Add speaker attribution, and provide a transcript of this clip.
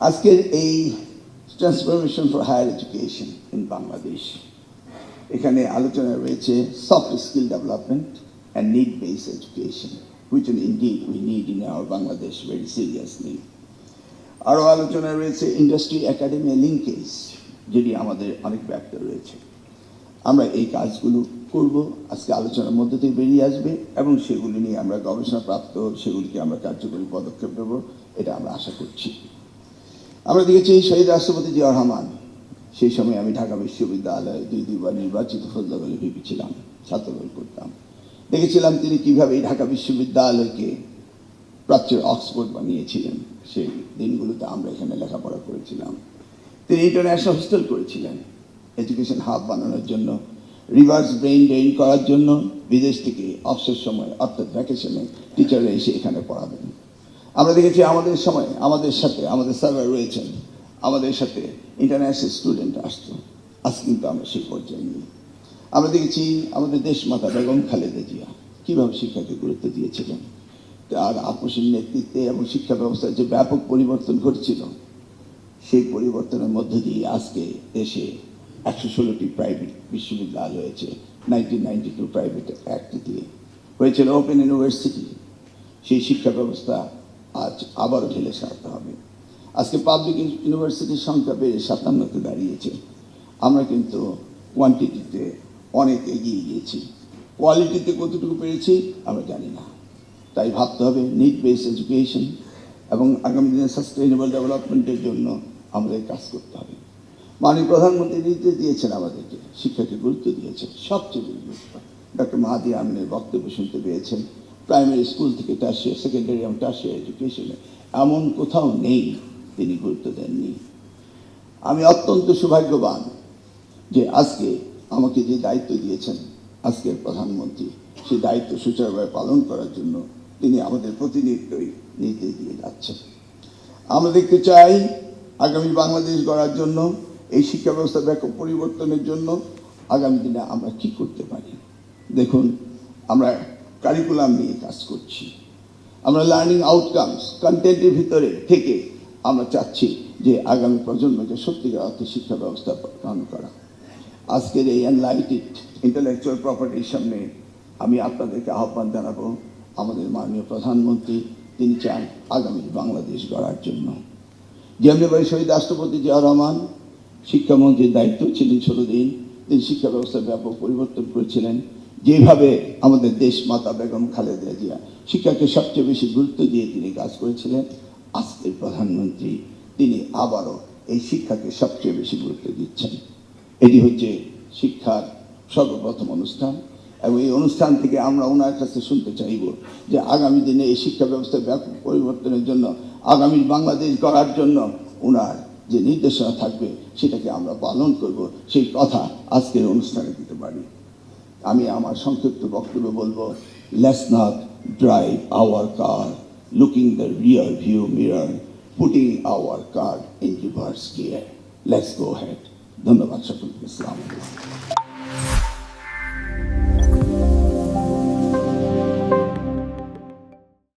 Speaker 1: আজকের এই transformation for higher education in Bangladesh, এখানে আলোচনা রয়েছে soft skill development and need based education, which indeed we need in our Bangladesh very seriously. আরও আলোচনা রয়েছে ইন্ডাস্ট্রি একাডেমি লিঙ্কেজ, যেটি আমাদের অনেক ব্যর্থ রয়েছে। আমরা এই কাজগুলো করব, আজকে আলোচনার মধ্যে থেকে বেরিয়ে আসবে এবং সেগুলি নিয়ে আমরা গবেষণাপ্রাপ্ত সেগুলিকে আমরা কার্যকরী পদক্ষেপ নেব, এটা আমরা আশা করছি। আমরা দেখেছি শহীদ রাষ্ট্রপতি জিয়াউর রহমান, সেই সময় আমি ঢাকা বিশ্ববিদ্যালয়ে দুইবার নির্বাচিত ফজলগলি ভিপি ছিলাম, ছাত্রদল করতাম। দেখেছিলাম তিনি কীভাবে এই ঢাকা বিশ্ববিদ্যালয়কে প্রাচ্যের অক্সফোর্ড বানিয়েছিলেন। সেই দিনগুলোতে আমরা এখানে লেখাপড়া করেছিলাম। তিনি ইন্টারন্যাশনাল হোস্টেল করেছিলেন এডুকেশন হাব বানানোর জন্য, রিভার্স ব্রেইন ড্রেইন করার জন্য বিদেশ থেকে অবসর সময় অর্থাৎ ভ্যাকেশনে টিচাররা এসে এখানে পড়াবেন। আমরা দেখেছি আমাদের সময় আমাদের সাথে আমাদের সার্ভার রয়েছেন, আমাদের সাথে ইন্টারন্যাশনাল স্টুডেন্ট আসতো। আজ কিন্তু আমরা সেই পর্যায়ে নিই। আমরা দেখেছি আমাদের দেশমাতা বেগম খালেদা জিয়া কীভাবে শিক্ষাকে গুরুত্ব দিয়েছিলেন। তার আপসীন নেতৃত্বে এবং শিক্ষা ব্যবস্থার যে ব্যাপক পরিবর্তন ঘটছিল, সেই পরিবর্তনের মধ্য দিয়ে আজকে দেশে 116টি প্রাইভেট বিশ্ববিদ্যালয় হয়েছে। 1992 প্রাইভেট অ্যাক্ট দিয়ে হয়েছিল ওপেন ইউনিভার্সিটি। সেই শিক্ষা ব্যবস্থা আজ আবারও ঢেলে সারতে হবে। আজকে পাবলিক ইউনিভার্সিটির সংখ্যা বেড়ে 57তে দাঁড়িয়েছে। আমরা কিন্তু কোয়ান্টিটিতে অনেক এগিয়ে গিয়েছি, কোয়ালিটিতে কতটুকু পেরেছি আমরা জানি না। তাই ভাবতে হবে নিড বেসড এডুকেশন এবং আগামী দিনে সাস্টেইনেবল ডেভেলপমেন্টের জন্য আমাদের কাজ করতে হবে। মাননীয় প্রধানমন্ত্রী নির্দেশ দিয়েছেন আমাদেরকে, শিক্ষাকে গুরুত্ব দিয়েছেন, সবচেয়ে বেশি গুরুত্ব। ডক্টর মাহাদি আমিনের বক্তব্য শুনতে পেয়েছেন। প্রাইমারি স্কুল থেকে টার্সিয়ারি, সেকেন্ডারি এবং টার্সিয়ারি এডুকেশনে এমন কোথাও নেই তিনি গুরুত্ব দেননি। আমি অত্যন্ত সৌভাগ্যবান যে আজকে আমাকে যে দায়িত্ব দিয়েছেন আজকের প্রধানমন্ত্রী, সেই দায়িত্ব সুচারুভাবে পালন করার জন্য তিনি আমাদের প্রতিনিধিত্বই নির্দেশ দিয়ে যাচ্ছেন। আমরা দেখতে চাই আগামী বাংলাদেশ গড়ার জন্য, এই শিক্ষা ব্যবস্থা ব্যাপক পরিবর্তনের জন্য আগামী দিনে আমরা কী করতে পারি। দেখুন, আমরা কারিকুলাম নিয়ে কাজ করছি, আমরা লার্নিং আউটকামস কন্টেন্টের ভিতরে থেকে আমরা চাচ্ছি যে আগামী প্রজন্মকে সত্যিকার অর্থে শিক্ষা ব্যবস্থা প্রদান করা। আজকের এই এনলাইটেড ইন্টেলেকচুয়াল প্রপার্টির সামনে আমি আপনাদেরকে আহ্বান জানাবো, আমাদের মাননীয় প্রধানমন্ত্রী তিনি চান আগামী বাংলাদেশ গড়ার জন্য। যেমনিভাবে শহীদ রাষ্ট্রপতি জিয়াউর রহমান শিক্ষামন্ত্রীর দায়িত্ব ছিলেন 16 দিন, তিনি শিক্ষা ব্যবস্থার ব্যাপক পরিবর্তন করেছিলেন। যেভাবে আমাদের দেশ মাতা বেগম খালেদা জিয়া শিক্ষাকে সবচেয়ে বেশি গুরুত্ব দিয়ে তিনি কাজ করেছিলেন, আজকের প্রধানমন্ত্রী তিনি আবারও এই শিক্ষাকে সবচেয়ে বেশি গুরুত্ব দিচ্ছেন। এটি হচ্ছে শিক্ষার সর্বপ্রথম অনুষ্ঠান এবং এই অনুষ্ঠান থেকে আমরা ওনার কাছে শুনতে চাইব যে আগামী দিনে এই শিক্ষা ব্যবস্থার ব্যাপক পরিবর্তনের জন্য, আগামী বাংলাদেশ গড়ার জন্য ওনার যে নির্দেশনা থাকবে সেটাকে আমরা পালন করব, সেই কথা আজকের অনুষ্ঠানে দিতে পারি। আমি আমার সংক্ষিপ্ত বক্তব্য বলবো, let's not drive our car looking the rear view mirror, putting our car in reverse gear. Let's go head.